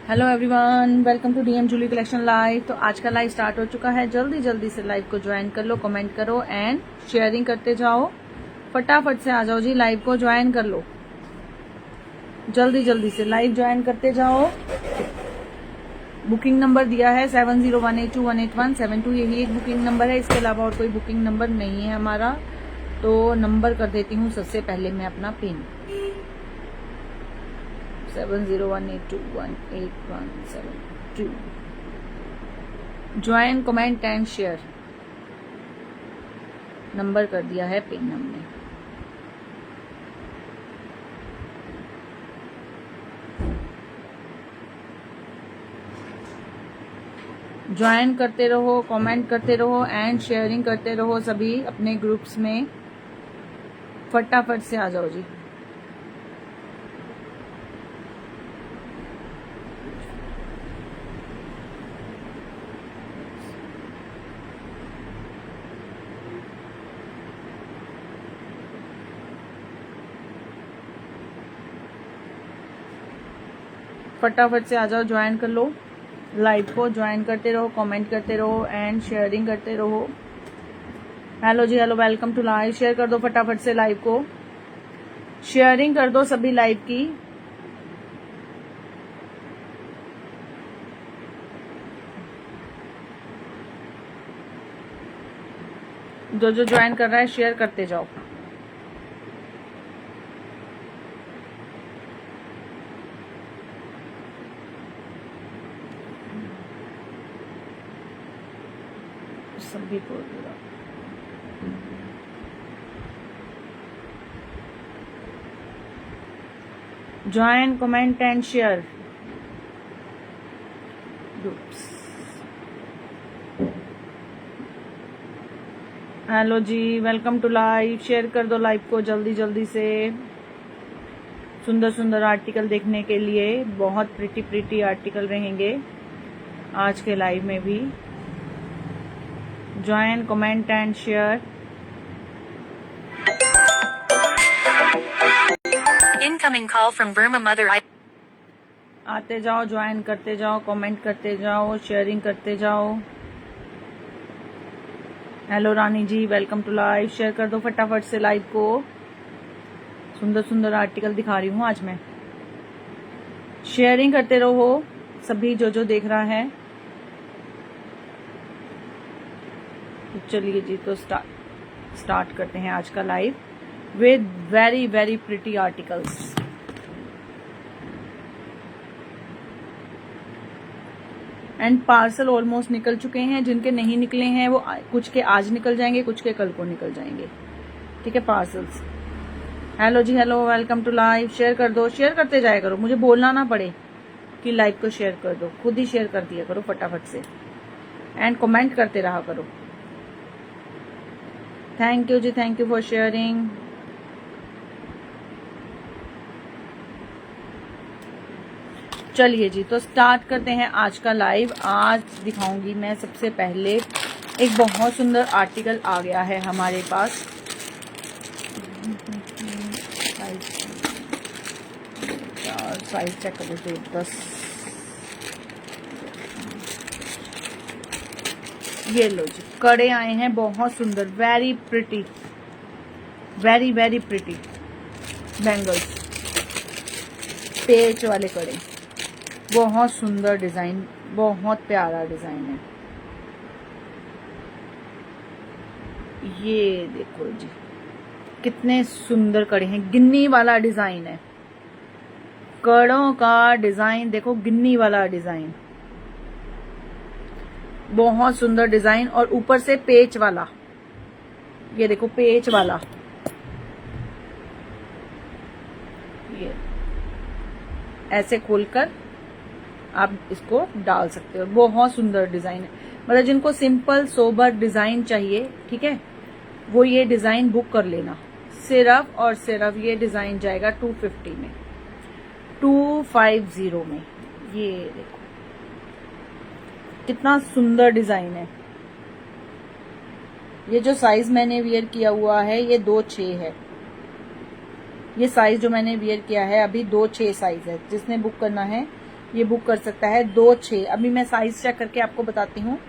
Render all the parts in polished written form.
Hello everyone, welcome to DM Julie collection live. तो आज का लाइव स्टार्ट हो चुका है। जल्दी जल्दी से लाइव को ज्वाइन कर लो, कमेंट करो एंड शेयरिंग करते जाओ। फटाफट से आ जाओ जी, लाइव को ज्वाइन कर लो। जल्दी जल्दी से लाइव ज्वाइन करते जाओ। बुकिंग नंबर दिया है 7018218172। यही एक बुकिंग नंबर है, इसके अलावा और कोई बुकिंग नंबर नहीं है हमारा। तो नंबर कर देती हूँ सबसे पहले मैं अपना pin 7018218172। Join, comment and share number कर दिया है पिन हमने। ज्वाइन करते रहो, कमेंट करते रहो एंड शेयरिंग करते रहो सभी अपने ग्रुप्स में। फटाफट से आ जाओ जी। फटाफट से आ जाओ, ज्वाइन कर लो लाइव को। ज्वाइन करते रहो, कमेंट करते रहो एंड शेयरिंग करते रहो। हेलो जी, hello, welcome to live. Share कर दो फटाफट से लाइव को, शेयरिंग कर दो सभी लाइव की। जो जो ज्वाइन कर रहा है शेयर करते जाओ। सभी को join, comment and share groups. Hello जी, वेलकम टू लाइव। शेयर कर दो लाइव को जल्दी जल्दी से। सुंदर सुंदर आर्टिकल देखने के लिए, बहुत प्रिटी प्रिटी आर्टिकल रहेंगे आज के लाइव में भी। Join, comment and share. Incoming call from Burma Mother. आते जाओ, ज्वाइन करते जाओ, कमेंट करते जाओ, शेयरिंग करते जाओ। Hello Rani ji, welcome to live. Share कर दो फटाफट से लाइव को। सुंदर सुंदर आर्टिकल दिखा रही हूँ आज मैं। शेयरिंग करते रहो सभी जो जो देख रहा है। तो चलिए जी, तो स्टार्ट करते हैं आज का live with very very pretty articles. And parcel almost निकल चुके हैं। जिनके नहीं निकले हैं वो कुछ के आज निकल जाएंगे, कुछ के कल को निकल जाएंगे। ठीक है, पार्सल्स। हेलो जी, hello, welcome to live. Share कर दो, शेयर करते जाया करो, मुझे बोलना ना पड़े कि लाइव को शेयर कर दो, खुद ही शेयर कर दिया करो फटाफट से एंड कमेंट करते रहा करो। थैंक यू जी, थैंक यू फॉर शेयरिंग। चलिए जी, तो स्टार्ट करते हैं आज का लाइव। आज दिखाऊंगी मैं सबसे पहले एक बहुत सुंदर आर्टिकल आ गया है हमारे पास। साइज चेक करो तो 10। ये लो जी, कड़े आए हैं बहुत सुंदर, very pretty, very very pretty bangles, पेच वाले कड़े। बहुत सुंदर डिजाइन, बहुत प्यारा डिजाइन है। ये देखो जी, कितने सुंदर कड़े हैं। गिन्नी वाला डिजाइन है, कड़ों का डिजाइन देखो, गिन्नी वाला डिजाइन, बहुत सुंदर डिजाइन। और ऊपर से पेच वाला, ये देखो पेच वाला, ये ऐसे खोलकर आप इसको डाल सकते हो। बहुत सुंदर डिजाइन है। मतलब जिनको सिंपल सोबर डिजाइन चाहिए, ठीक है, वो ये डिजाइन बुक कर लेना। सिर्फ और सिर्फ ये डिजाइन जाएगा 250 में, 250 में। ये देखो कितना सुंदर डिजाइन है। ये जो साइज मैंने वियर किया हुआ है ये 2-6 है। ये साइज जो मैंने वियर किया है अभी 2-6 साइज है। जिसने बुक करना है ये बुक कर सकता है 2-6। अभी मैं साइज चेक करके आपको बताती हूँ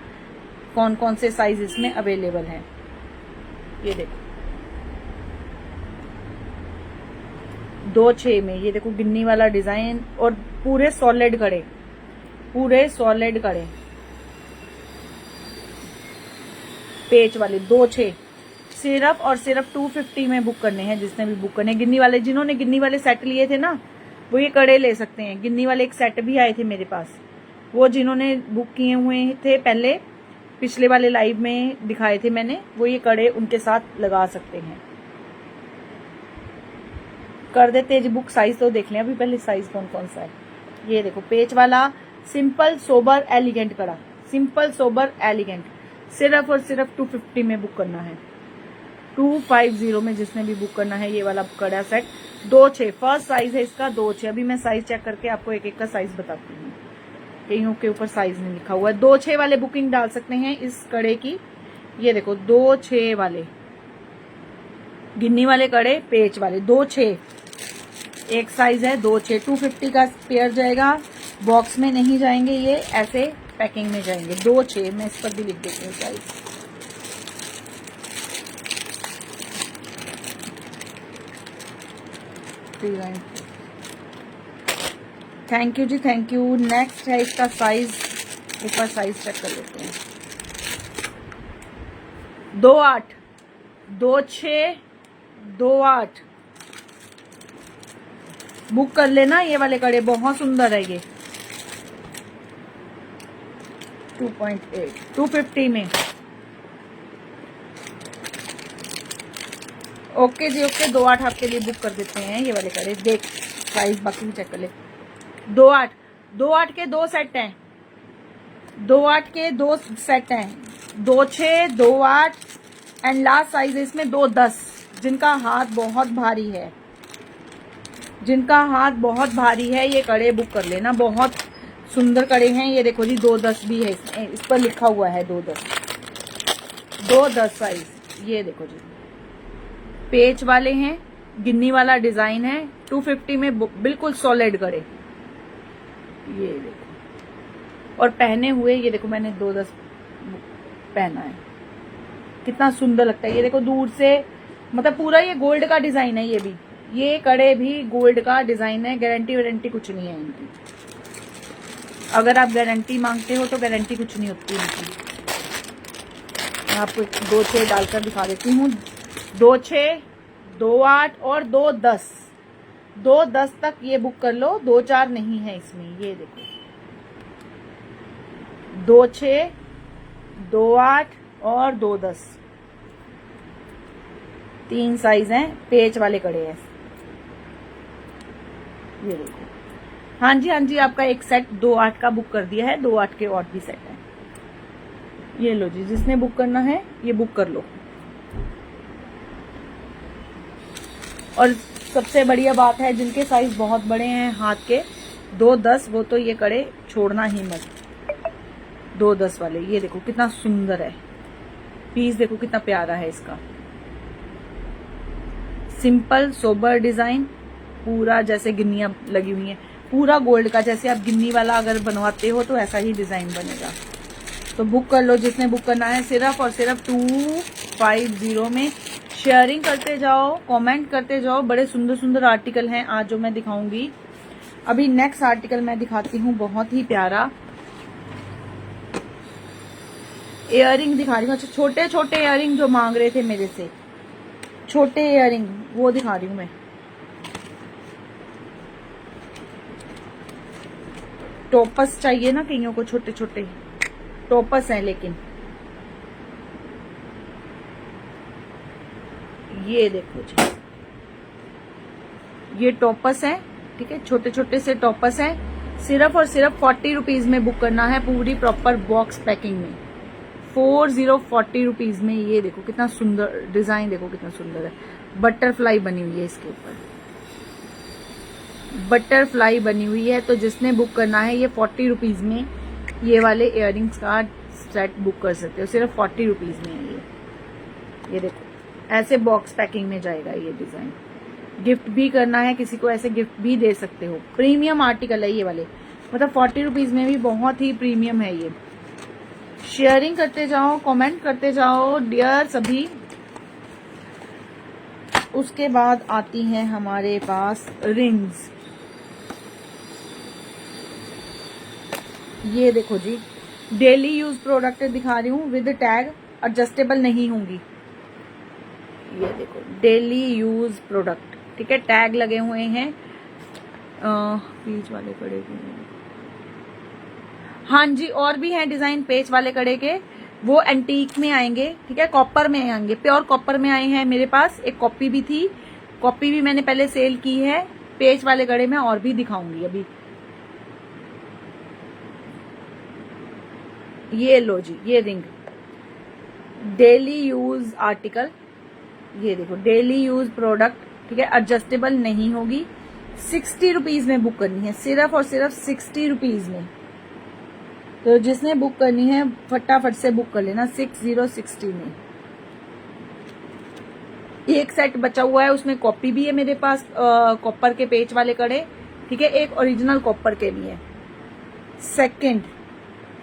कौन कौन से साइज इसमें अवेलेबल हैं। ये देखो 2-6 में, ये देखो गिन्नी वाला डिजाइन और पूरे सॉलिड कड़े, पूरे सॉलिड कड़े पेच वाले 2-6 सिर्फ और सिर्फ 250 में बुक करने हैं। जिसने भी बुक करने, गिन्नी वाले, जिन्होंने गिन्नी वाले सेट लिए थे ना, वो ये कड़े ले सकते हैं। गिन्नी वाले एक सेट भी आए थे मेरे पास, वो जिन्होंने बुक किए हुए थे पहले, पिछले वाले लाइव में दिखाए थे मैंने, वो ये कड़े उनके साथ लगा सकते हैं। कर देते हैं जी बुक। साइज तो देख लें अभी पहले, साइज कौन कौन सा है। ये देखो पेच वाला सिंपल सोबर एलिगेंट कड़ा, सिंपल सोबर एलिगेंट, सिर्फ और सिर्फ 250 में बुक करना है। 250 में जिसने भी बुक करना है ये वाला कड़ा सेट 2-6। फर्स्ट साइज है इसका 2-6। अभी मैं साइज चेक करके आपको एक एक का साइज बताती हूँ, कईयों के ऊपर साइज नहीं लिखा हुआ है। 2-6 वाले बुकिंग डाल सकते हैं इस कड़े की। ये देखो 2-6 वाले गिन्नी वाले कड़े, पेच वाले 2-6 एक साइज है 2-6। 250 का पेयर जाएगा, बॉक्स में नहीं जाएंगे ये, ऐसे पैकिंग में जाएंगे। 2-6 मैं इस पर भी लिख देती हूँ साइज। थैंक यू जी, थैंक यू। नेक्स्ट है इसका साइज, एक बार साइज चेक कर लेते हैं। 2-8, 2-6, 2-8 बुक कर लेना। ये वाले कड़े बहुत सुंदर है ये। 2.8 250 में। ओके जी ओके, 2-8 आपके लिए बुक कर देते हैं ये वाले कड़े। देख साइज बाकी भी चेक कर ले। 2-8, 2-8 के 2 सेट हैं, 2-8 के 2 सेट हैं। 2-6, 2-8 एंड लास्ट साइज है इसमें 2-10। जिनका हाथ बहुत भारी है, जिनका हाथ बहुत भारी है, ये कड़े बुक कर लेना। बहुत सुंदर कड़े हैं ये। देखो जी 2-10 भी है इसमें, इस पर लिखा हुआ है 2-10, 2-10 साइज। ये देखो जी पेच वाले हैं, गिन्नी वाला डिजाइन है। 250 में बिल्कुल सॉलिड कड़े। ये देखो और पहने हुए, ये देखो मैंने 2-10 पहना है, कितना सुंदर लगता है। ये देखो दूर से, मतलब पूरा ये गोल्ड का डिजाइन है। ये भी, ये कड़े भी गोल्ड का डिजाइन है। गारंटी वारंटी कुछ नहीं है इनकी। अगर आप गारंटी मांगते हो तो गारंटी कुछ नहीं होती इनकी। मैं आपको 2-6 डालकर दिखा देती हूँ। 2-6, 2-8 और 2-10, 2-10 तक ये बुक कर लो। 2-4 नहीं है इसमें। ये देखो 2-6, 2-8 और 2-10 3 साइज हैं। पेच वाले कड़े हैं ये देखो। हाँ जी हाँ जी, आपका एक सेट 2-8 का बुक कर दिया है। 2-8 के और भी सेट है। ये लो जी, जिसने बुक करना है ये बुक कर लो। और सबसे बढ़िया बात है, जिनके साइज बहुत बड़े हैं हाथ के 2-10, वो तो ये कड़े छोड़ना ही मत। 2-10 वाले ये देखो कितना सुंदर है। पीस देखो कितना प्यारा है इसका। सिंपल सोबर डिजाइन, पूरा जैसे गिन्नियां लगी हुई हैं, पूरा गोल्ड का। जैसे आप गिन्नी वाला अगर बनवाते हो तो ऐसा ही डिजाइन बनेगा। तो बुक कर लो जिसने बुक करना है। सिर्फ और सिर्फ 250 में। शेयरिंग करते जाओ, कमेंट करते जाओ। बड़े सुंदर सुंदर आर्टिकल हैं आज जो मैं दिखाऊंगी। अभी नेक्स्ट आर्टिकल मैं दिखाती हूँ, बहुत ही प्यारा इयररिंग दिखा रही हूँ। अच्छा, छोटे छोटे इयररिंग जो मांग रहे थे मेरे से, छोटे इयररिंग वो दिखा रही हूँ मैं। टोपस चाहिए ना कईयों को, छोटे छोटे टोपस हैं। लेकिन ये देखो जी, ये टोपस है, ठीक है, छोटे छोटे से टोपस है। सिर्फ और सिर्फ 40 रुपीज में बुक करना है, पूरी प्रॉपर बॉक्स पैकिंग में। 40 रुपीज में। ये देखो कितना सुंदर डिजाइन, देखो कितना सुंदर है। बटरफ्लाई बनी हुई है इसके ऊपर, बटरफ्लाई बनी हुई है। तो जिसने बुक करना है ये 40 रुपीज में ये वाले इयररिंग्स का सेट बुक कर सकते हो। सिर्फ 40 रुपीज में है ये देखो, ऐसे बॉक्स पैकिंग में जाएगा ये डिजाइन। गिफ्ट भी करना है किसी को, ऐसे गिफ्ट भी दे सकते हो। प्रीमियम आर्टिकल है ये वाले, मतलब 40 रुपीज में भी बहुत ही प्रीमियम है ये। शेयरिंग करते जाओ, कमेंट करते जाओ डियर सभी। उसके बाद आती हैं हमारे पास रिंग्स। ये देखो जी, डेली यूज प्रोडक्ट दिखा रही हूँ विद टैग, एडजस्टेबल नहीं होंगी। ये देखो डेली यूज प्रोडक्ट, ठीक है, टैग लगे हुए हैं। पेच वाले कड़े के, हाँ जी, और भी हैं डिजाइन पेच वाले कड़े के, वो एंटीक में आएंगे, ठीक है, कॉपर में आएंगे, प्योर कॉपर में आए हैं मेरे पास। एक कॉपी भी थी, कॉपी भी मैंने पहले सेल की है। पेच वाले कड़े में और भी दिखाऊंगी अभी। ये लो जी, ये रिंग डेली यूज आर्टिकल, ये देखो डेली यूज प्रोडक्ट, ठीक है, एडजस्टेबल नहीं होगी। 60 रुपीज में बुक करनी है, सिर्फ और सिर्फ 60 रुपीज में। तो जिसने बुक करनी है फटाफट से बुक कर लेना 6060 में। एक सेट बचा हुआ है, उसमें कॉपी भी है मेरे पास, कॉपर के पेच वाले कड़े, ठीक है, एक ओरिजिनल कॉपर के भी है। Second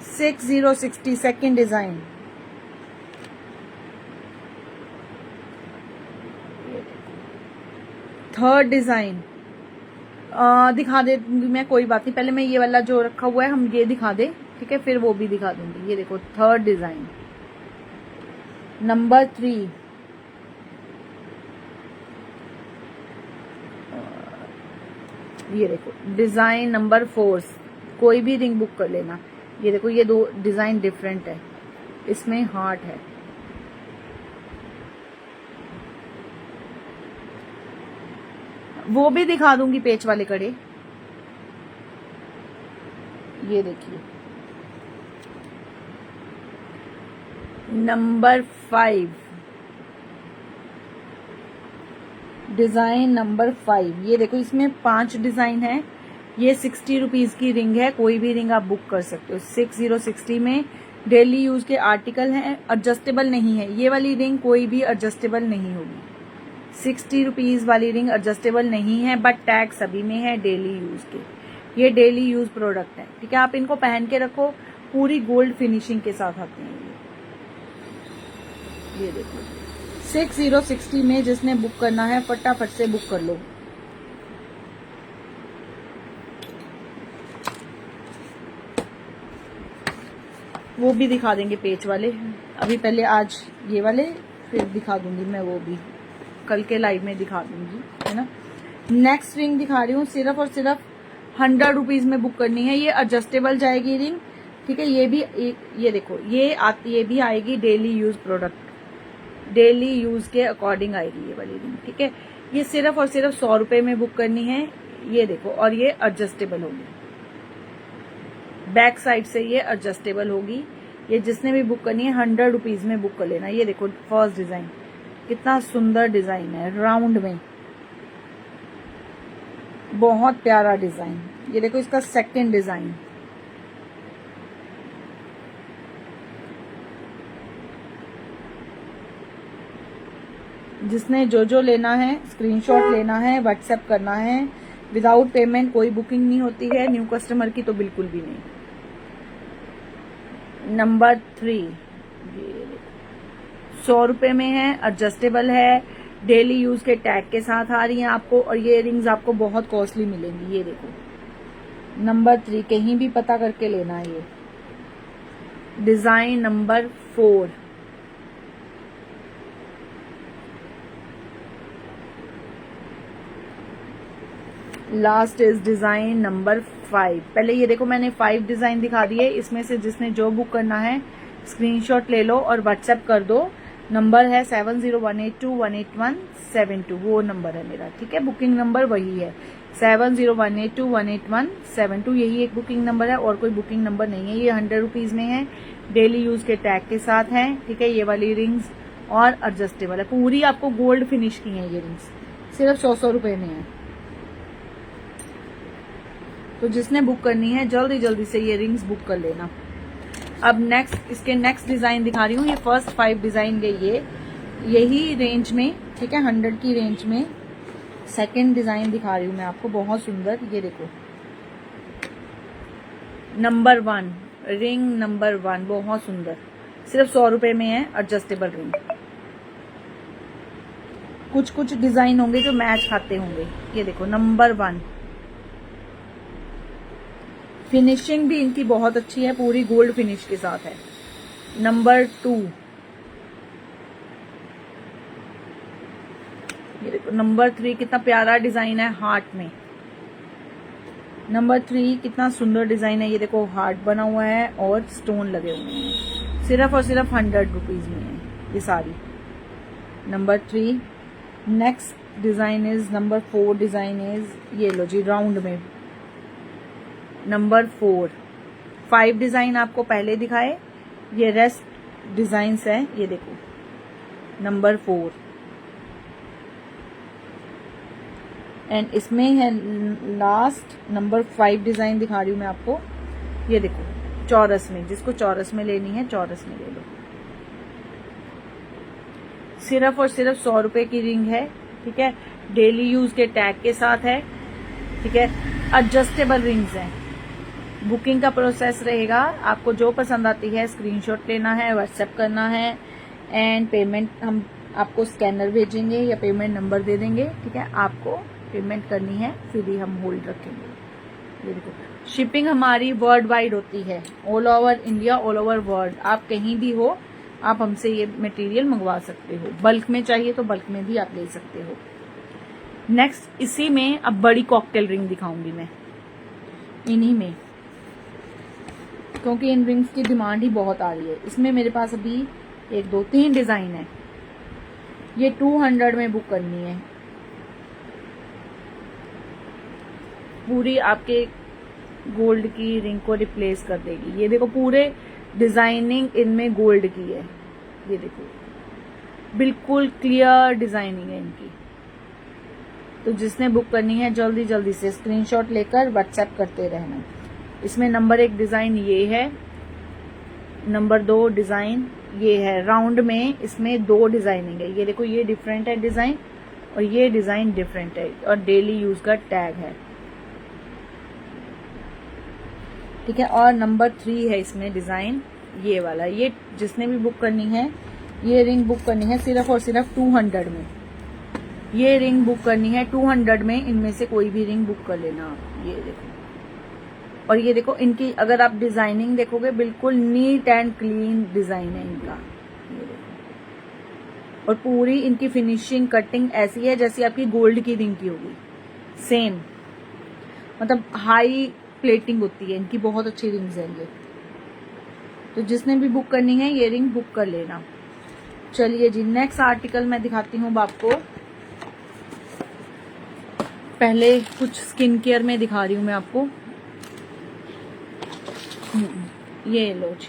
6060 second design. Third design दिखा दे मैं, कोई बात नहीं, पहले मैं ये वाला जो रखा हुआ है हम ये दिखा दे, ठीक है, फिर वो भी दिखा दूंगी। ये देखो थर्ड डिजाइन नंबर 3, ये देखो डिजाइन नंबर 4। कोई भी रिंग बुक कर लेना। ये देखो ये दो डिजाइन डिफरेंट है, इसमें हार्ट है। वो भी दिखा दूंगी पेच वाले कड़े। ये देखिए नंबर 5, डिजाइन नंबर 5। ये देखो इसमें 5 डिजाइन है। ये 60 रुपीज की रिंग है, कोई भी रिंग आप बुक कर सकते हो। 6060 में डेली यूज के आर्टिकल हैं, एडजस्टेबल नहीं है। ये वाली रिंग कोई भी एडजस्टेबल नहीं होगी। 60 रुपीज वाली रिंग एडजस्टेबल नहीं है, बट टैग सभी में है डेली यूज के। ये डेली यूज प्रोडक्ट है, ठीक है, आप इनको पहन के रखो, पूरी गोल्ड फिनिशिंग के साथ आते हैं ये देखो 6060 में जिसने बुक करना है फटाफट से बुक कर लो। वो भी दिखा देंगे पेच वाले, अभी पहले आज ये वाले, फिर दिखा दूंगी मैं वो भी, कल के लाइव में दिखा दूंगी, है ना। नेक्स्ट रिंग दिखा रही हूँ, सिर्फ और सिर्फ 100 रुपीज में बुक करनी है। ये एडजस्टेबल जाएगी रिंग, ठीक है। ये भी ये देखो ये भी आएगी daily use product, daily use के अकॉर्डिंग आएगी ये वाली रिंग, ठीक है। ये सिर्फ और सिर्फ 100 रुपए में बुक करनी है। ये देखो, और ये एडजस्टेबल होगी, बैक साइड से ये एडजस्टेबल होगी। ये जिसने भी बुक करनी है 100 रुपीज में बुक कर लेना। ये देखो फर्स्ट डिजाइन, कितना सुंदर डिजाइन है, राउंड में, बहुत प्यारा डिजाइन। ये देखो इसका सेकंड डिजाइन, जिसने जो लेना है स्क्रीनशॉट लेना है, व्हाट्सएप करना है। विदाउट पेमेंट कोई बुकिंग नहीं होती है, न्यू कस्टमर की तो बिल्कुल भी नहीं। नंबर 3 100 रुपए में है, एडजस्टेबल है, डेली यूज के टैग के साथ आ रही हैं आपको, और ये रिंग्स आपको बहुत कॉस्टली मिलेंगी। ये देखो नंबर 3, कहीं भी पता करके लेना है। ये design number 4, last is design number 5। पहले ये देखो मैंने 5 डिजाइन दिखा दिए, इसमें से जिसने जो बुक करना है स्क्रीनशॉट ले लो और व्हाट्सएप कर दो। नंबर है 7018218172, वो नंबर है मेरा, ठीक है। बुकिंग नंबर वही है 7018218172, यही एक बुकिंग नंबर है, और कोई बुकिंग नंबर नहीं है। ये 100 रुपीज में है, डेली यूज के टैग के साथ है, ठीक है। ये वाली रिंग्स और एडजस्टेबल है, पूरी आपको गोल्ड फिनिश की है ये रिंग्स, सिर्फ 100 रुपए में है। तो जिसने बुक करनी है जल्दी जल्दी से ये रिंग्स बुक कर लेना। अब इसके नेक्स्ट डिजाइन दिखा रही हूँ। ये फर्स्ट 5 डिजाइन गई ये यही रेंज में, ठीक है, 100 की रेंज में। सेकंड डिजाइन दिखा रही हूँ मैं आपको, बहुत सुंदर। ये देखो नंबर 1 रिंग, नंबर 1 बहुत सुंदर, सिर्फ 100 रुपए में है एडजस्टेबल रिंग। कुछ कुछ डिजाइन होंगे जो मैच खाते होंगे। ये देखो नंबर 1, फिनिशिंग भी इनकी बहुत अच्छी है, पूरी गोल्ड फिनिश के साथ है। नंबर 2, ये देखो। नंबर 3 कितना प्यारा डिजाइन है हार्ट में। नंबर 3 कितना सुंदर डिजाइन है। ये देखो हार्ट बना हुआ है और स्टोन लगे हुए हैं। सिर्फ और सिर्फ 100 रुपीज में है ये सारी। Number 3। Next design is number 4 design is ये लो जी, राउंड में। नंबर 4, 5 डिजाइन आपको पहले दिखाए, ये रेस्ट डिजाइन्स है। ये देखो नंबर 4 एंड इसमें है लास्ट नंबर 5 डिजाइन दिखा रही हूं मैं आपको। ये देखो चौरस में, जिसको चौरस में लेनी है चौरस में ले लो। सिर्फ और सिर्फ 100 रुपए की रिंग है, ठीक है। डेली यूज के टैग के साथ है, ठीक है। एडजस्टेबल रिंग्स हैं। बुकिंग का प्रोसेस रहेगा, आपको जो पसंद आती है स्क्रीनशॉट लेना है, व्हाट्सएप करना है एंड पेमेंट हम आपको स्कैनर भेजेंगे या पेमेंट नंबर दे देंगे, ठीक है। आपको पेमेंट करनी है, फिर ही हम होल्ड रखेंगे। ये देखो शिपिंग हमारी वर्ल्ड वाइड होती है, all over India, all over world. आप कहीं भी हो आप हमसे ये मटेरियल मंगवा सकते हो। बल्क में चाहिए तो बल्क में भी आप ले सकते हो। नेक्स्ट इसी में अब बड़ी कॉकटेल रिंग दिखाऊंगी मैं, इन्हीं में, क्योंकि इन रिंग्स की डिमांड ही बहुत आ रही है। इसमें मेरे पास अभी 1 2 3 डिजाइन है। ये 200 में बुक करनी है। पूरी आपके गोल्ड की रिंग को रिप्लेस कर देगी। ये देखो पूरे डिजाइनिंग इनमें गोल्ड की है। ये देखो बिल्कुल क्लियर डिजाइनिंग है इनकी। तो जिसने बुक करनी है जल्दी जल्दी से स्क्रीनशॉट लेकर व्हाट्सएप करते रहना। इसमें नंबर 1 डिजाइन ये है, नंबर 2 डिजाइन ये है राउंड में। इसमें 2 डिजाइनिंग है। ये देखो ये डिफरेंट है डिजाइन और ये डिजाइन डिफरेंट है और डेली यूज का टैग है, ठीक है। और नंबर 3 है इसमें डिजाइन ये वाला। ये जिसने भी बुक करनी है, ये रिंग बुक करनी है सिर्फ और सिर्फ 200 में। ये रिंग बुक करनी है 200 में। इनमें से कोई भी रिंग बुक कर लेना आप। ये देखो, और ये देखो इनकी अगर आप डिजाइनिंग देखोगे बिल्कुल नीट एंड क्लीन डिजाइन है इनका। ये देखो, और पूरी इनकी फिनिशिंग कटिंग ऐसी है जैसी आपकी गोल्ड की रिंग की होगी, सेम। मतलब हाई प्लेटिंग होती है इनकी, बहुत अच्छी रिंग्स है ये। तो जिसने भी बुक करनी है ये रिंग बुक कर लेना। चलिए जी नेक्स्ट आर्टिकल मैं दिखाती हूँ आपको। पहले कुछ स्किन केयर में दिखा रही हूँ मैं आपको। ये लो जी,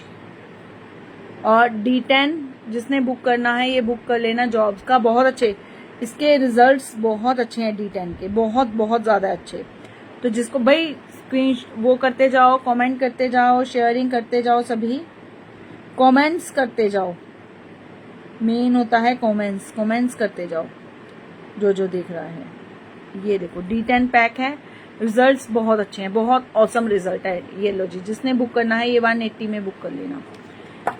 और D10 जिसने बुक करना है ये बुक कर लेना। जॉब्स का बहुत अच्छे, इसके रिजल्ट्स बहुत अच्छे हैं D10 के, बहुत बहुत ज्यादा अच्छे। तो जिसको भाई स्क्रीन वो करते जाओ, कमेंट करते जाओ, शेयरिंग करते जाओ, सभी कमेंट्स करते जाओ। मेन होता है कमेंट्स करते जाओ जो जो देख रहा है। ये देखो D10 पैक है, रिजल्ट्स बहुत अच्छे हैं, बहुत ऑसम रिजल्ट है। ये लो जी, जिसने बुक करना है ये 180 में बुक कर लेना।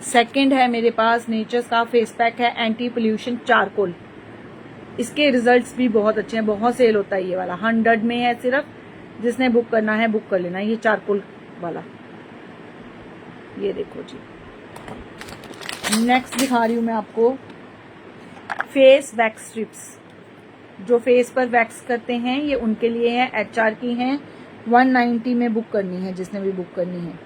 सेकंड है मेरे पास नेचर्स का फेस पैक है, एंटी पोल्यूशन चारकोल। इसके रिजल्ट्स भी बहुत अच्छे हैं, बहुत सेल होता है ये वाला। 100 में है सिर्फ, जिसने बुक करना है बुक कर लेना। ये चारकोल वाला, ये देखो जी। नेक्स्ट दिखा रही हूं मैं आपको फेस वैक्स स्ट्रिप्स। जो फेस पर वैक्स करते हैं ये उनके लिए है, HR की हैं। 190 में बुक करनी है जिसने भी बुक करनी है,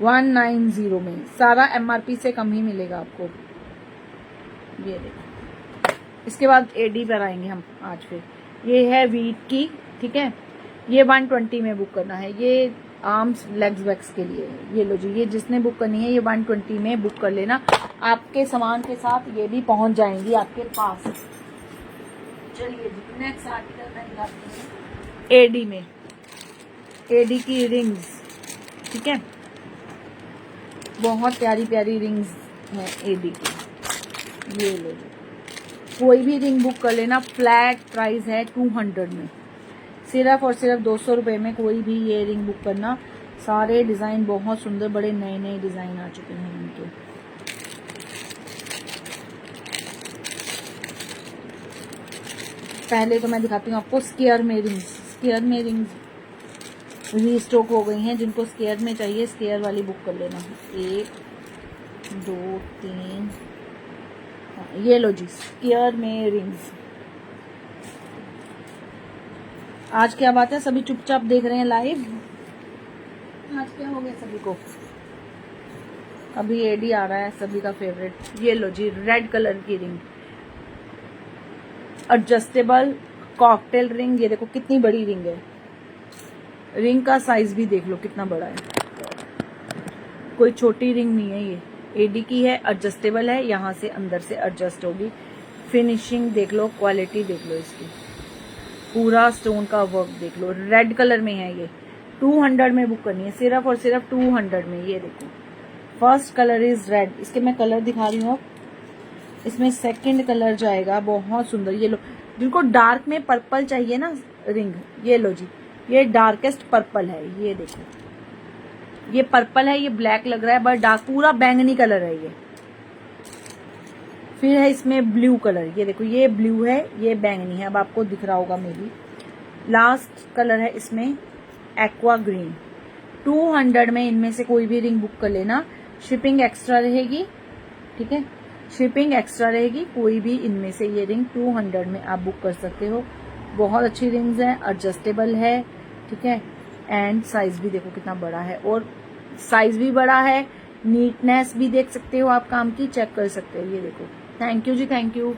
190 में। सारा MRP से कम ही मिलेगा आपको। ये देखो, इसके बाद AD पर आएंगे हम आज फिर। ये है वीट की, ठीक है। ये 120 में बुक करना है। ये आर्म्स लेग्स वैक्स के लिए है। ये लो जी, ये जिसने बुक करनी है ये 120 में बुक कर लेना। आपके सामान के साथ ये भी पहुंच जाएंगी आपके पास। चलिए जी नेक्स्ट आर्टिकल मैं दिखाती हूँ AD में। AD की रिंग्स, ठीक है, बहुत प्यारी प्यारी रिंग्स हैं AD की। ये लो जी, कोई भी रिंग बुक कर लेना। फ्लैट प्राइस है 200 में, सिर्फ और सिर्फ 200 रुपए में कोई भी ये रिंग बुक करना। सारे डिजाइन बहुत सुंदर, बड़े नए नए डिजाइन आ चुके हैं इनके। पहले तो मैं दिखाती हूँ आपको स्केयर में रिंग्स। स्केयर में रिंग्स रीस्टॉक हो गई हैं, जिनको स्केयर में चाहिए स्केयर वाली बुक कर लेना। 1 2 3, ये लो जी स्केयर में रिंग्स। आज क्या बात है, सभी चुपचाप देख रहे हैं लाइव। आज क्या हो गया सभी को? अभी एडी आ रहा है सभी का फेवरेट। ये लो जी रेड कलर की रिंग, एडजस्टेबल कॉकटेल रिंग। ये देखो कितनी बड़ी रिंग है, रिंग का साइज भी देख लो कितना बड़ा है, कोई छोटी रिंग नहीं है। ये एडी की है, एडजस्टेबल है, यहाँ से अंदर से एडजस्ट होगी। फिनिशिंग देख लो, क्वालिटी देख लो इसकी, पूरा स्टोन का वर्क देख लो। रेड कलर में है ये, 200 में बुक करनी है, सिर्फ और सिर्फ 200 में। ये देखो फर्स्ट कलर इज रेड, इसके मैं कलर दिखा रही हूँ। इसमें सेकंड कलर जाएगा बहुत सुंदर। ये लो, जिनको डार्क में पर्पल चाहिए ना रिंग, ये लो जी, ये डार्केस्ट पर्पल है। ये देखो ये पर्पल है, ये ब्लैक लग रहा है बट डार्क पूरा बैंगनी कलर है ये। फिर है इसमें ब्लू कलर, ये देखो ये ब्लू है, ये बैंगनी है, अब आपको दिख रहा होगा मे बी। लास्ट कलर है इसमें एक्वा ग्रीन। 200 में इनमें से कोई भी रिंग बुक कर लेना, शिपिंग एक्स्ट्रा रहेगी, ठीक है, शिपिंग एक्स्ट्रा रहेगी। कोई भी इनमें से ये रिंग 200 में आप बुक कर सकते हो। बहुत अच्छी रिंग्स है, एडजस्टेबल है, ठीक है, एंड साइज भी देखो कितना बड़ा है, और साइज भी बड़ा है, नीटनेस भी देख सकते हो आप, काम की चेक कर सकते हो। ये देखो, थैंक यू जी, थैंक यू।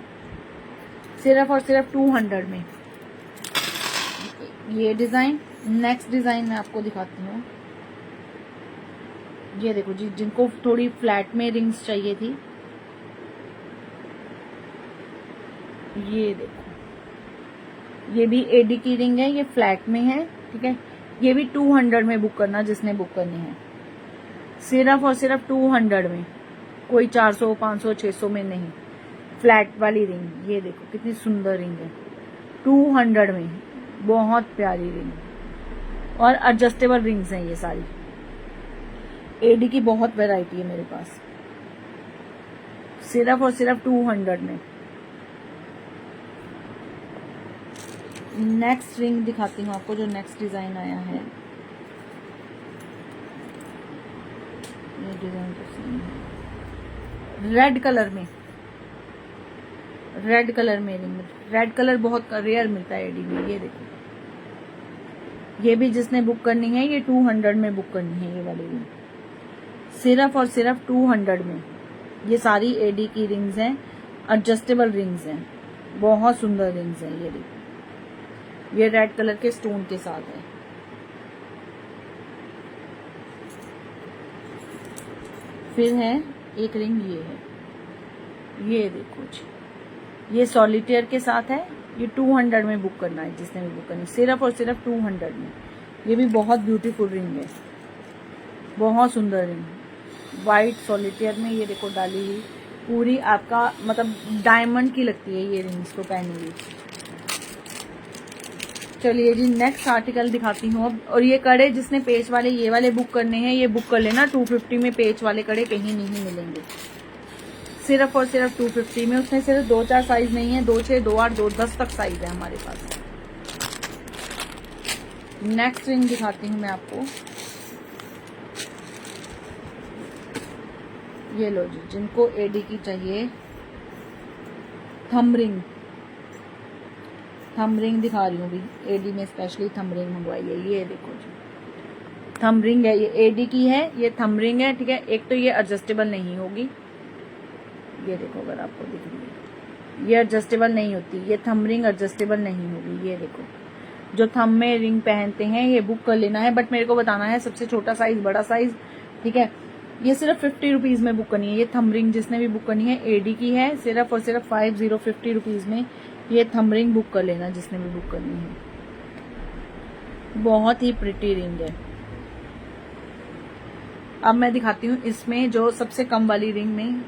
सिर्फ और सिर्फ 200 में ये डिजाइन। नेक्स्ट डिजाइन मैं आपको दिखाती हूँ। ये देखो जी, जिनको थोड़ी फ्लैट में रिंग्स चाहिए थी, ये देखो ये भी एडी की रिंग है, ये फ्लैट में है, ठीक है। ये भी 200 में बुक करना जिसने बुक करनी है, सिर्फ और सिर्फ 200 में, कोई 400 500 600 में नहीं। फ्लैट वाली रिंग, ये देखो कितनी सुंदर रिंग है, 200 में, बहुत प्यारी रिंग। और एडजस्टेबल रिंग्स हैं ये सारी, एडी की बहुत वैरायटी है मेरे पास, सिर्फ और सिर्फ 200 में। नेक्स्ट रिंग दिखाती हूँ आपको, जो नेक्स्ट डिजाइन आया है। ये डिजाइन तो सेम है, रेड कलर में, रेड कलर में रिंग। रेड कलर बहुत रेयर मिलता है एडी में। ये देखो, ये भी जिसने बुक करनी है, ये 200 में बुक करनी है ये वाली रिंग, सिर्फ और सिर्फ 200 में। ये सारी एडी की रिंग्स हैं, एडजस्टेबल रिंग्स हैं, बहुत सुंदर रिंग्स हैं। ये देखो, ये रेड कलर के स्टोन के साथ है। फिर है एक रिंग, ये है, ये देखो जी, ये सॉलिटेयर के साथ है। ये 200 में बुक करना है जिसने भी बुक करनी, सिर्फ और सिर्फ 200 में। ये भी बहुत ब्यूटीफुल रिंग है, बहुत सुंदर रिंग, वाइट सॉलिटेयर में। ये देखो डाली हुई पूरी, आपका मतलब डायमंड की लगती है ये रिंग्स को पहनी हुई। चलिए जी नेक्स्ट आर्टिकल दिखाती हूँ अब। और ये कड़े जिसने पेच वाले ये वाले बुक करने हैं, ये बुक कर लेना। 250 में पेच वाले कड़े कहीं नहीं मिलेंगे, सिर्फ और सिर्फ 250 में। उसमें सिर्फ 2-4 साइज नहीं है, 2 6 2 8 2 10 तक साइज है हमारे पास। नेक्स्ट रिंग दिखाती हूँ मैं आपको। ये लो जी, जिनको एडी की चाहिए, थम रिंग, थम रिंग दिखा रही हूँ भी, एडी में स्पेशली थम रिंग मंगवाई है। ये देखो जी, थम रिंग है, ये एडी की है, ये थम रिंग है, ठीक है। एक तो ये एडजस्टेबल नहीं होगी, ये देखो अगर आपको दिख रही है, ये एडजस्टेबल नहीं होती, ये थम रिंग एडजस्टेबल नहीं होगी। ये देखो, जो थम में रिंग पहनते हैं ये बुक कर लेना है, बट मेरे को बताना है सबसे छोटा साइज, बड़ा साइज, ठीक है। ये सिर्फ 50 रुपीज में बुक करनी है। ये थम रिंग जिसने भी बुक करनी है, एडी की है, सिर्फ और सिर्फ 50 रुपीज में ये थम रिंग बुक कर लेना जिसने भी बुक करनी है। बहुत ही प्रिटी रिंग है। अब मैं दिखाती हूँ इसमें जो सबसे कम वाली रिंग में,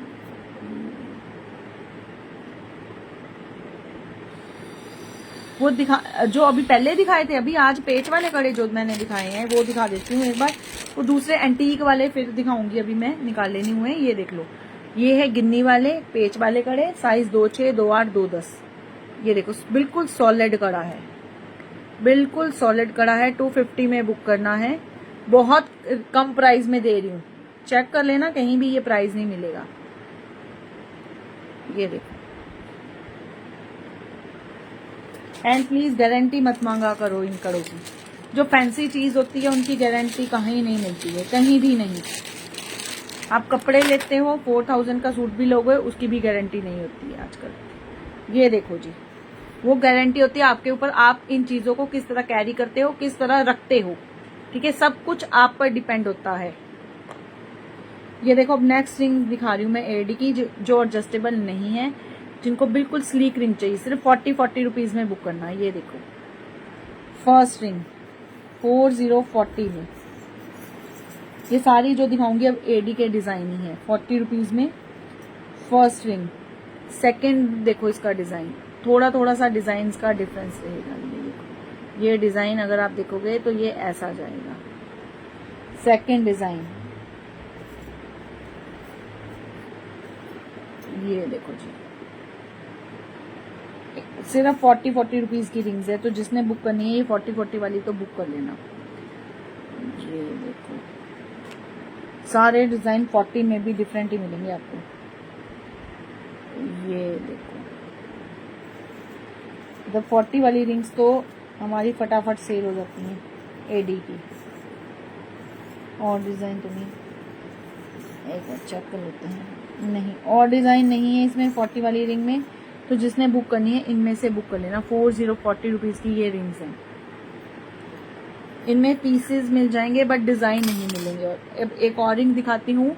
वो जो अभी पहले दिखाए थे, अभी आज पेच वाले कड़े जो मैंने दिखाए हैं वो दिखा देती हूँ एक बार। वो दूसरे एंटीक वाले फिर दिखाऊंगी, अभी मैं निकाल लेनी हुए। ये देख लो, ये है गिन्नी वाले पेच वाले कड़े, साइज 2.6, 2.8, 2.10। ये देखो बिल्कुल सॉलिड कड़ा है, बिल्कुल सॉलिड कड़ा है। 250 में बुक करना है, बहुत कम प्राइस में दे रही हूँ, चेक कर लेना, कहीं भी ये प्राइस नहीं मिलेगा। ये देखो, एंड प्लीज गारंटी मत मांगा करो इन कड़ों की। जो फैंसी चीज होती है उनकी गारंटी कहीं नहीं मिलती है, कहीं भी नहीं। आप कपड़े लेते हो 4000 का सूट भी लोगे, उसकी भी गारंटी नहीं होती है आजकल। ये देखो जी, वो गारंटी होती है आपके ऊपर, आप इन चीजों को किस तरह कैरी करते हो, किस तरह रखते हो, ठीक है, सब कुछ आप पर डिपेंड होता है। ये देखो, अब नेक्स्ट रिंग दिखा रही हूँ मैं एडी की, जो एडजस्टेबल नहीं है, जिनको बिल्कुल स्लीक रिंग चाहिए, सिर्फ 40 रुपीज में बुक करना है। ये देखो, फर्स्ट रिंग 4040 में। ये सारी जो दिखाऊंगी अब एडी के डिजाइन ही है, 40 रुपीज में फर्स्ट रिंग। सेकंड देखो, इसका डिजाइन थोड़ा थोड़ा सा डिजाइन का डिफरेंस रहेगा। ये देखो, ये डिजाइन अगर आप देखोगे तो ये ऐसा जाएगा। सेकंड डिजाइन ये देखो जी, सिर्फ 40 रुपीज की रिंग्स है, तो जिसने बुक करनी है ये 40 वाली तो बुक कर लेना। ये देखो, सारे डिजाइन 40 में भी डिफरेंट ही मिलेंगे आपको। ये देखो, द 40 वाली रिंग्स तो हमारी फटाफट सेल हो जाती हैं एडी की। और डिजाइन तो नहीं, एक बार चेक कर लेते हैं। नहीं, और डिजाइन नहीं है इसमें 40 वाली रिंग में, तो जिसने बुक करनी है इनमें से बुक कर लेना। 40 रुपीज की ये रिंग्स हैं, इनमें पीसेस मिल जाएंगे बट डिजाइन नहीं मिलेंगे। और अब एक और रिंग दिखाती हूँ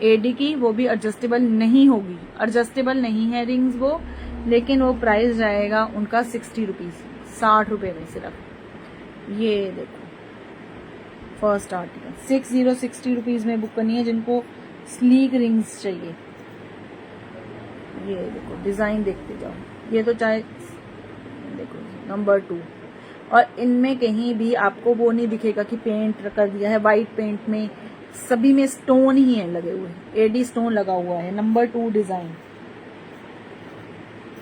एडी की, वो भी एडजस्टेबल नहीं होगी, एडजस्टेबल नहीं है रिंग्स वो, लेकिन वो प्राइस जाएगा उनका 60 रुपीज, 60 रुपए में सिर्फ। ये देखो, फर्स्ट आर्टिकल 60 रुपीज में बुक करनी है जिनको स्लीक रिंग्स चाहिए। ये देखो, डिजाइन देखते जाओ, ये तो चाहे देखो नंबर 2। और इनमें कहीं भी आपको वो नहीं दिखेगा कि पेंट कर दिया है, वाइट पेंट में, सभी में स्टोन ही है लगे हुए, एडी स्टोन लगा हुआ है। Number 2 design.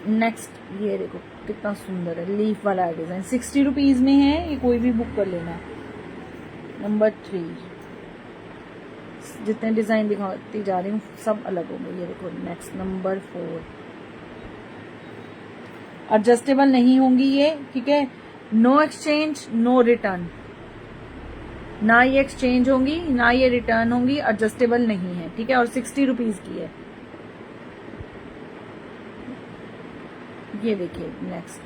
नेक्स्ट ये देखो कितना सुंदर है, लीफ वाला है डिजाइन, 60 रुपीज में है, ये कोई भी बुक कर लेना। नंबर 3, जितने डिजाइन दिखाती जा रही हूँ सब अलग होंगे। ये देखो नेक्स्ट नंबर 4, एडजस्टेबल नहीं होंगी ये, ठीक है, नो एक्सचेंज नो रिटर्न, ना ये एक्सचेंज होंगी ना ये रिटर्न होंगी, एडजस्टेबल नहीं है, ठीक है, और 60 रुपीज की है। ये देखिए नेक्स्ट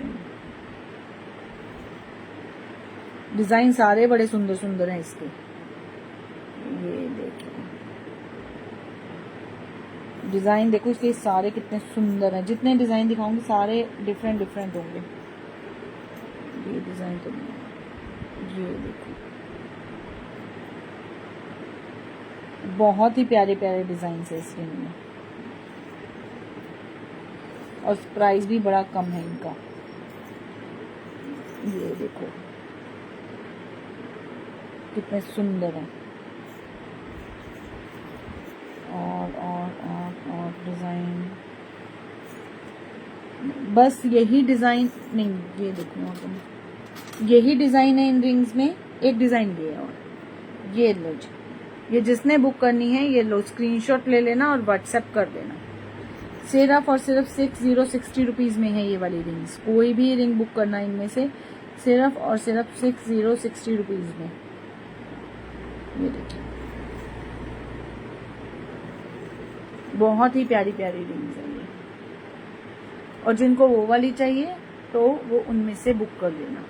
डिजाइन, सारे बड़े सुंदर सुंदर हैं इसके। ये देखिए डिजाइन देखो इसके, सारे कितने सुंदर हैं, जितने डिजाइन दिखाऊंगी सारे डिफरेंट डिफरेंट होंगे। ये डिजाइन तो नहीं, ये देखो बहुत ही प्यारे प्यारे डिजाइन है इस रिंग में, और प्राइस भी बड़ा कम है इनका। ये देखो कितने सुंदर हैं, और डिजाइन, बस यही डिजाइन नहीं, ये देखो तुम, यही डिजाइन है इन रिंग्स में, एक डिजाइन ये है। और ये लो जी, ये जिसने बुक करनी है ये लो, स्क्रीनशॉट ले लेना और व्हाट्सएप कर देना। सिर्फ और सिर्फ 60 रुपीज में है ये वाली रिंग्स। कोई भी रिंग बुक करना इनमें से, सिर्फ और सिर्फ 60 रुपीज में। ये देखिए बहुत ही प्यारी प्यारी रिंग्स है ये, और जिनको वो वाली चाहिए तो वो उनमें से बुक कर लेना।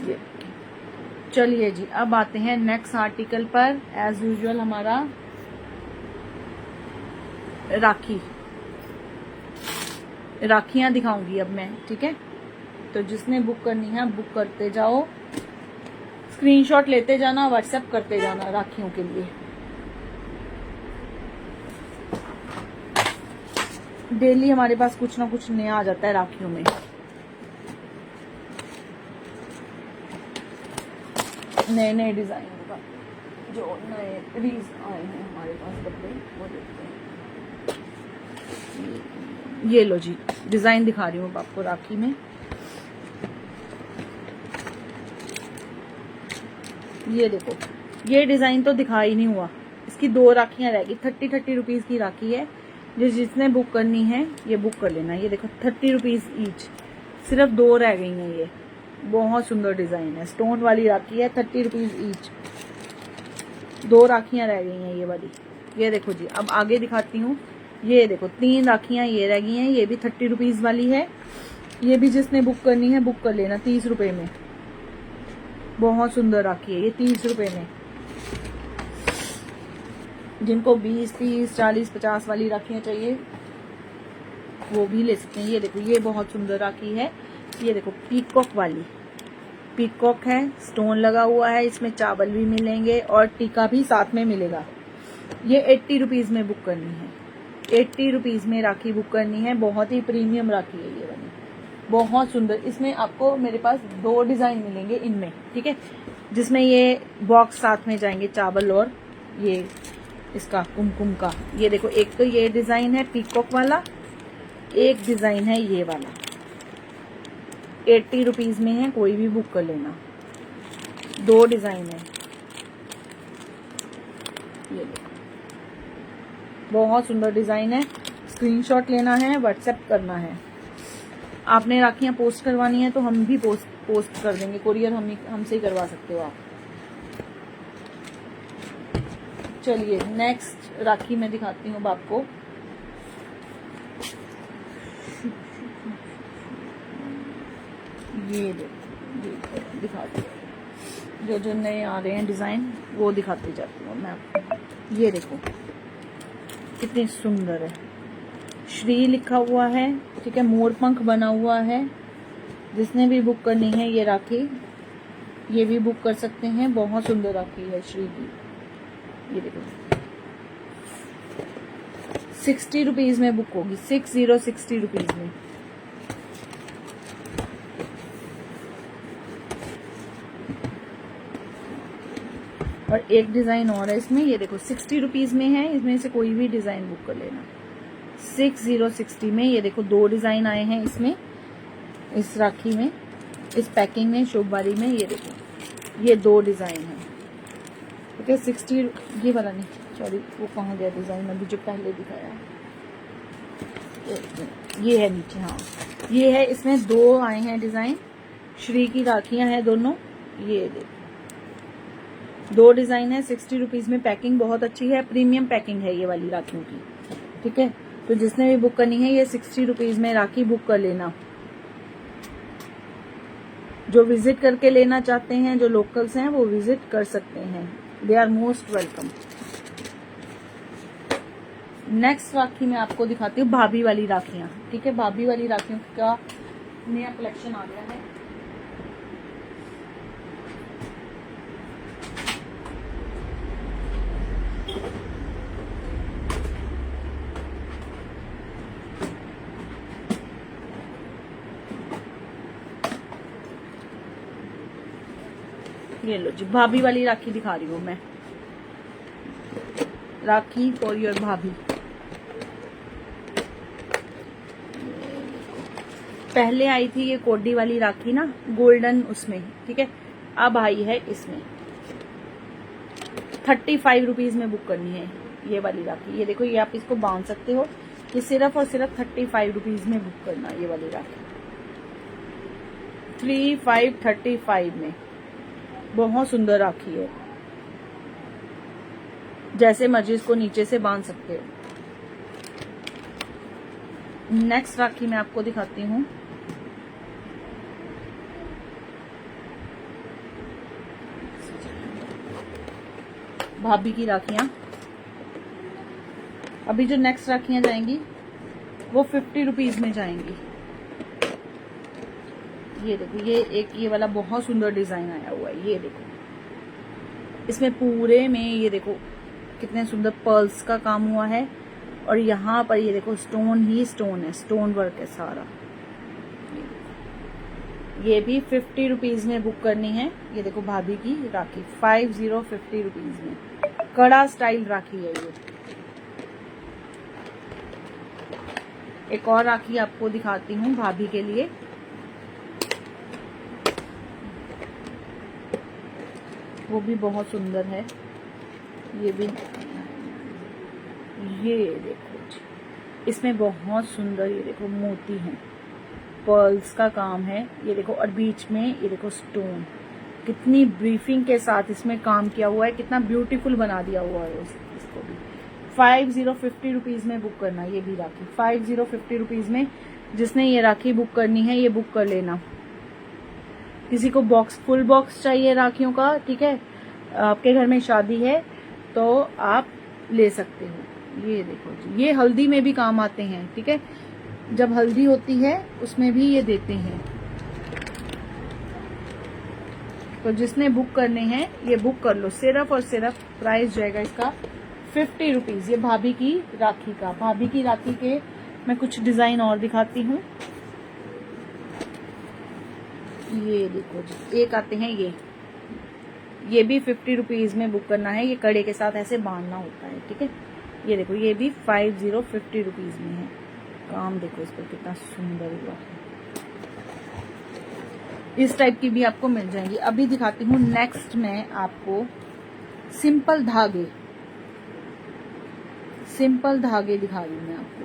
ये चलिए जी, अब आते हैं नेक्स्ट आर्टिकल पर। एज यूजुअल हमारा राखियां दिखाऊंगी अब मैं, ठीक है, तो जिसने बुक करनी है बुक करते जाओ, स्क्रीनशॉट लेते जाना, व्हाट्सएप करते जाना राखियों के लिए। डेली हमारे पास कुछ ना कुछ नया आ जाता है राखियों में। नए नए डिजाइनों का, जो नए रीज आए हैं हमारे पास कपड़े वो देखते हैं। ये लो जी, डिजाइन दिखा रही हूँ आपको राखी में। ये देखो, ये डिजाइन तो दिखा ही नहीं हुआ, इसकी 2 राखियां रहेगी। 30 रुपीज की राखी है, जिसने बुक करनी है ये बुक कर लेना। ये देखो 30 रुपीज ईच, सिर्फ 2 रह गई हैं। ये बहुत सुंदर डिजाइन है, स्टोन वाली राखी है, 30 रुपीज ईच। 2 राखियां रह गई हैं ये वाली। ये देखो जी, अब आगे दिखाती हूँ। ये देखो 3 राखियां ये रह गई हैं, ये भी 30 रुपीज वाली है। ये भी जिसने बुक करनी है बुक कर लेना, 30 रुपए में। बहुत सुंदर राखी है ये, 30 रुपए में। जिनको 20, 30, 40, 50 वाली राखियां चाहिए वो भी ले सकते हैं। ये देखो, ये बहुत सुंदर राखी है। ये देखो पीकॉक वाली, पीकॉक है, स्टोन लगा हुआ है, इसमें चावल भी मिलेंगे और टीका भी साथ में मिलेगा। ये 80 रुपीज में बुक करनी है, 80 रुपीज में राखी बुक करनी है। बहुत ही प्रीमियम राखी है ये वाली, बहुत सुंदर। इसमें आपको मेरे पास 2 डिजाइन मिलेंगे इनमें, ठीक है, जिसमें ये बॉक्स साथ में जाएंगे, चावल और ये इसका कुमकुम का। ये देखो, एक तो ये डिजाइन है पीकॉक वाला, एक डिजाइन है ये वाला। 80 रुपीज में है, कोई भी बुक कर लेना। 2 डिजाइन है। ये देखो, बहुत सुंदर डिजाइन है। स्क्रीनशॉट लेना है, व्हाट्सएप करना है। आपने राखियां पोस्ट करवानी है तो हम भी पोस्ट कर देंगे, कोरियर हमसे ही करवा सकते हो आप। चलिए नेक्स्ट राखी मैं दिखाती हूँ आपको। ये देखो, दिखाती हूँ। जो नए आ रहे हैं डिजाइन वो दिखाती जाती हूँ मैं आपको। ये देखो कितनी सुंदर है, श्री लिखा हुआ है, ठीक है, मोर पंख बना हुआ है। जिसने भी बुक करनी है ये राखी, ये भी बुक कर सकते हैं। बहुत सुंदर राखी है श्री की। ये देखो 60 रुपीज में बुक होगी, 60 रुपीज में। और एक डिजाइन और है इसमें, ये देखो 60 रुपीज में है, इसमें से कोई भी डिजाइन बुक कर लेना। 60 में ये देखो 2 डिजाइन आए हैं इसमें, इस राखी में, इस पैकिंग में, शुभवारी में। ये देखो ये 2 डिजाइन है, ठीक है। 60 ये वाला नहीं, सॉरी, वो कहाँ गया डिजाइन अभी जो पहले दिखाया है। ये है नीचे, हाँ ये है। इसमें 2 आए हैं डिजाइन, श्री की राखियां हैं दोनों। ये देखो 2 डिजाइन है, 60 रुपीज में। पैकिंग बहुत अच्छी है, प्रीमियम पैकिंग है ये वाली राखियों की, ठीक है। तो जिसने भी बुक करनी है ये 60 रुपीज में राखी बुक कर लेना। जो विजिट करके लेना चाहते हैं, जो लोकल्स हैं, वो विजिट कर सकते हैं, they are most welcome. Next rakhi मैं आपको दिखाती हूँ भाभी वाली राखियां, ठीक है। भाभी वाली राखियों का नया कलेक्शन आ गया है। ये लो जी, भाभी वाली राखी दिखा रही हूँ मैं। राखी फॉर योर भाभी। पहले आई थी ये कोडी वाली राखी ना, गोल्डन उसमें, ठीक है। अब आई है इसमें 35 रुपीज में बुक करनी है ये वाली राखी। ये देखो, ये आप इसको बांध सकते हो। ये सिर्फ और सिर्फ 35 रुपीज में बुक करना ये वाली राखी। 35 में बहुत सुंदर राखी है, जैसे मर्जी इसको नीचे से बांध सकते हो। नेक्स्ट राखी मैं आपको दिखाती हूँ। भाभी की राखियां। अभी जो नेक्स्ट राखियां जाएंगी वो 50 रुपीज में जाएंगी। ये देखो, ये एक ये वाला बहुत सुंदर डिजाइन आया हुआ है। ये देखो, इसमें पूरे में ये देखो कितने सुंदर पर्ल्स का काम हुआ है। और यहाँ पर ये देखो स्टोन ही स्टोन है, स्टोन वर्क है सारा। ये भी 50 रुपीज में बुक करनी है। ये देखो भाभी की राखी 50 रुपीज में, कड़ा स्टाइल राखी है ये। एक और राखी आपको दिखाती हूँ भाभी के लिए। वो भी बहुत सुंदर है। ये भी, ये देखो जी, इसमें बहुत सुंदर ये देखो मोती हैं, पर्ल्स का काम है। ये देखो, और बीच में ये देखो स्टोन, कितनी ब्रीफिंग के साथ इसमें काम किया हुआ है, कितना ब्यूटीफुल बना दिया हुआ है इसको भी। 50 रुपीज में बुक करना ये भी राखी, 50 रुपीज में। जिसने ये राखी बुक करनी है ये बुक कर लेना। किसी को बॉक्स, फुल बॉक्स चाहिए राखियों का, ठीक है, आपके घर में शादी है तो आप ले सकते हो। ये देखो जी, ये हल्दी में भी काम आते हैं, ठीक है, जब हल्दी होती है उसमें भी ये देते हैं। तो जिसने बुक करने हैं ये बुक कर लो। सिर्फ और सिर्फ प्राइस जाएगा इसका 50 रुपीज। ये भाभी की राखी का, भाभी की राखी के मैं कुछ डिजाइन और दिखाती हूँ। ये देखो जी, एक आते हैं ये भी 50 रुपीज में बुक करना है। ये कड़े के साथ ऐसे बांधना होता है, ठीक है। ये देखो, ये भी 50 रुपीज में है। काम देखो इस पर कितना सुंदर हुआ है। इस टाइप की भी आपको मिल जाएंगी। अभी दिखाती हूँ नेक्स्ट मैं आपको सिंपल धागे, सिंपल धागे दिखा रही हूँ मैं आपको।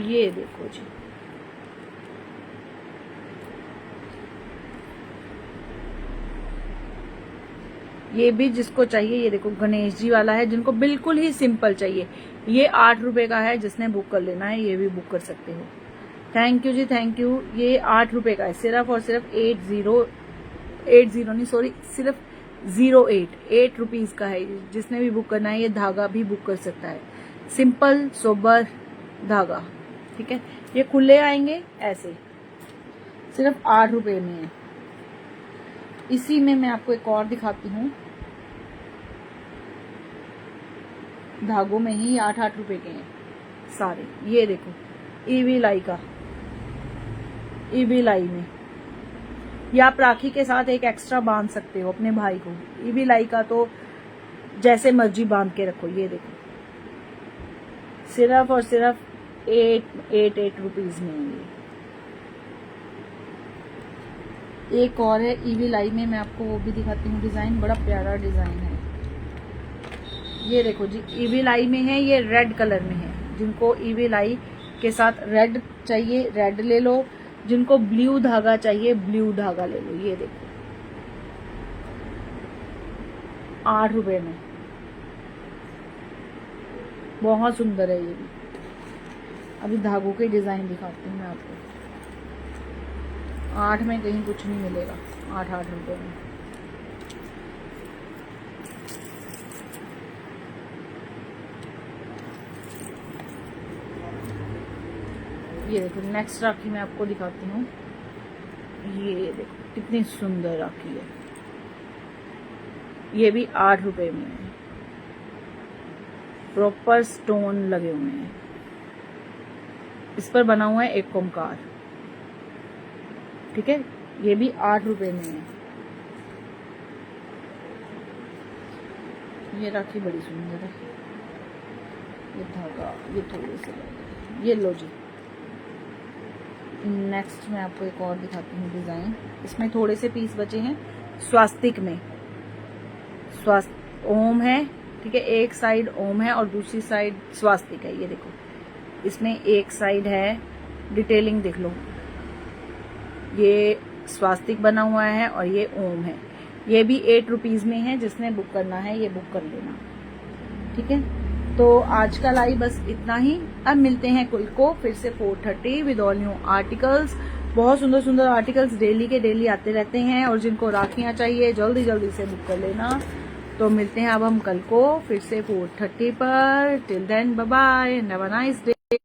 ये देखो जी, ये भी जिसको चाहिए, ये देखो गणेश जी वाला है, जिनको बिल्कुल ही सिंपल चाहिए, ये 8 रुपए का है। जिसने बुक कर लेना है ये भी बुक कर सकते हो। थैंक यू जी, थैंक यू। ये 8 रुपए का है, सिर्फ और सिर्फ 8 रुपीज का है। जिसने भी बुक करना है ये धागा भी बुक कर सकता है। सिंपल सोबर धागा, ठीक है। ये खुले आएंगे ऐसे, सिर्फ 8 रुपए में है। इसी में मैं आपको एक और दिखाती हूँ, धागों में ही 8 रुपए के हैं सारे। ये देखो, ईवी लाई का, ईवी लाई में या आप राखी के साथ एक एक्स्ट्रा बांध सकते हो अपने भाई को। ईवी लाई का तो जैसे मर्जी बांध के रखो। ये देखो, सिर्फ और सिर्फ 8 रुपीज में है। एक और है ईवी लाई में, मैं आपको वो भी दिखाती हूँ डिजाइन। बड़ा प्यारा डिजाइन है। ये देखो जी, ईवी लाई में है, ये रेड कलर में है। जिनको ईवी लाई के साथ रेड चाहिए रेड ले लो, जिनको ब्लू धागा चाहिए ब्लू धागा ले लो। ये देखो 8 रुपए में, बहुत सुंदर है ये भी। अभी धागों के डिजाइन दिखाती हूँ मैं आपको। 8 में कहीं कुछ नहीं मिलेगा, 8 रुपए में। ये देखो नेक्स्ट राखी मैं आपको दिखाती हूँ। ये देखो कितनी सुंदर राखी है। ये भी 8 रुपए में है। प्रॉपर स्टोन लगे हुए हैं। इस पर बना हुआ है एक ओमकार, ठीक है। ये भी 8 रुपए में है। ये राखी बड़ी सुंदर है। ये धागा, ये थोड़े से लगे। ये लो जी, नेक्स्ट मैं आपको एक और दिखाती हूँ डिजाइन। इसमें थोड़े से पीस बचे हैं। स्वास्तिक में ओम है, ठीक है। एक साइड ओम है और दूसरी साइड स्वास्तिक है। ये देखो, इसमें एक साइड है, डिटेलिंग देख लो, ये स्वास्तिक बना हुआ है और ये ओम है। ये भी 8 रुपीज में है। जिसने बुक करना है ये बुक कर लेना, ठीक है। तो आज का लाइव बस इतना ही। अब मिलते हैं कल को फिर से 4:30 विद ऑल न्यू आर्टिकल्स। बहुत सुंदर सुंदर आर्टिकल्स डेली के डेली आते रहते हैं। और जिनको राखियां चाहिए जल्दी जल्दी से बुक कर लेना। तो मिलते हैं अब हम कल को फिर से 4:30 पर। Till then bye bye, have a nice day.